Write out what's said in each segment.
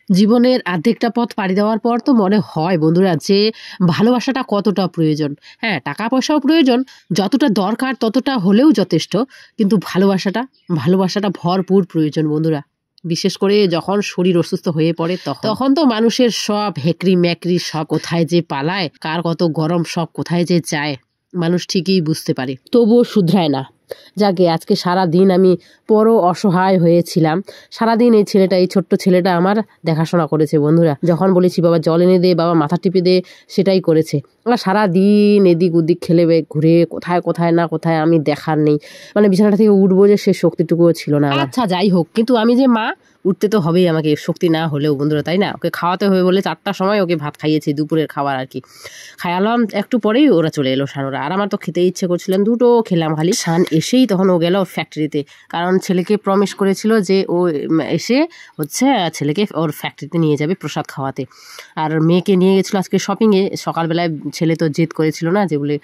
জীবনের অর্ধেকটা পথ পাড়ি দেওয়ার পর তো মনে হয় বন্ধুরা যে ভালোবাসাটা কতটা প্রয়োজন। হ্যাঁ, টাকা পয়সাও প্রয়োজন, যতটা দরকার ততটা হলেও যথেষ্ট, কিন্তু ভালোবাসাটা ভরপুর প্রয়োজন বন্ধুরা। বিশেষ করে যখন শরীর অসুস্থ হয়ে পড়ে তখন তো মানুষের সব হেকরি ম্যাকরি সব কোথায় যে পালায়, কার কত গরম সব কোথায় যে যায় মানুষ ঠিকই বুঝতে পারে, তবুও শুধরায় না। যাকে আজকে সারা দিন আমি বড় অসহায় হয়েছিলাম। সারাদিন এই ছোট্ট ছেলেটা আমার দেখাশোনা করেছে বন্ধুরা। যখন বলেছি বাবা জল এনে দে, বাবা মাথা টিপে দে, সেটাই করেছে। সারাদিন এদিক ওদিক খেলে ঘুরে কোথায় কোথায় না কোথায় আমি দেখার নেই, মানে বিছানাটা থেকে উঠবো যে সে শক্তিটুকুও ছিল না। আচ্ছা যাই হোক, কিন্তু আমি যে মা, উঠতে তো হবেই আমাকে, শক্তি না হলেও বন্ধুরা, তাই না? ওকে খাওয়াতে হবে বলে 4টার সময় ওকে ভাত খাইয়েছি, দুপুরের খাবার আর কি। খাওয়ালাম, একটু পরেই ওরা চলে এলো শানুরা, আর আমার তো খেতে ইচ্ছে করছিলেন, দুটো খেলাম খালি। শান এসেই তখন ও গেল ফ্যাক্টরিতে, কারণ ছেলেকে প্রমিস করেছিল যে ও এসে ছেলেকে ওর ফ্যাক্টরিতে নিয়ে যাবে প্রসাদ খাওয়াতে। আর মেয়েকে নিয়ে গেছিলো আজকে শপিংয়ে। সকালবেলায় ছেলে তো জেদ করেছিল না যে বলে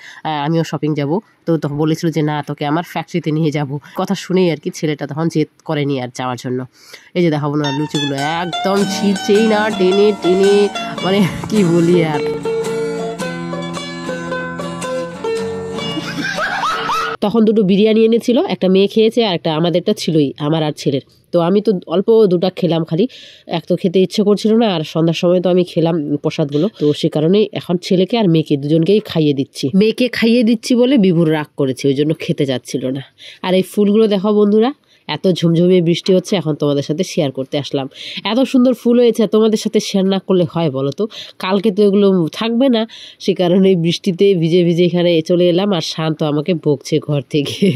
আমিও শপিং যাব, তো তখন বলেছিল যে না তোকে আমার ফ্যাক্টরিতে নিয়ে যাব। কথা শুনেই আর কি ছেলেটা তখন জেদ করেনি আর যাওয়ার জন্য। এই যে দেখাবো না, লুচিগুলো একদম ছিঁড়ছেই না, টেনে টেনে, মানে কি বলি আর। তখন দুটো বিরিয়ানি এনেছিল, একটা মেয়ে খেয়েছে আর একটা আমাদেরটা ছিলই, আমার আর ছেলের। তো আমি তো অল্প দুটা খেলাম খালি, এক তো খেতে ইচ্ছে করছিল না, আর সন্ধ্যার সময় তো আমি খেলাম প্রসাদগুলো। তো সে কারণেই এখন ছেলেকে আর মেয়েকে দুজনকেই খাইয়ে দিচ্ছি। মেয়েকে খাইয়ে দিচ্ছি বলে বিভুর রাগ করেছে, ওই জন্য খেতে যাচ্ছিল না। আর এই ফুলগুলো দেখো বন্ধুরা, এত ঝুমঝুমিয়ে বৃষ্টি হচ্ছে, এখন তোমাদের সাথে শেয়ার করতে আসলাম। এত সুন্দর ফুল হয়েছে, তোমাদের সাথে শেয়ার না করলে হয় বলো তো? কালকে তো এগুলো থাকবে না, সে কারণে বৃষ্টিতে ভিজে ভিজে এখানে চলে এলাম, আর শান্ত আমাকে বকছে ঘর থেকে।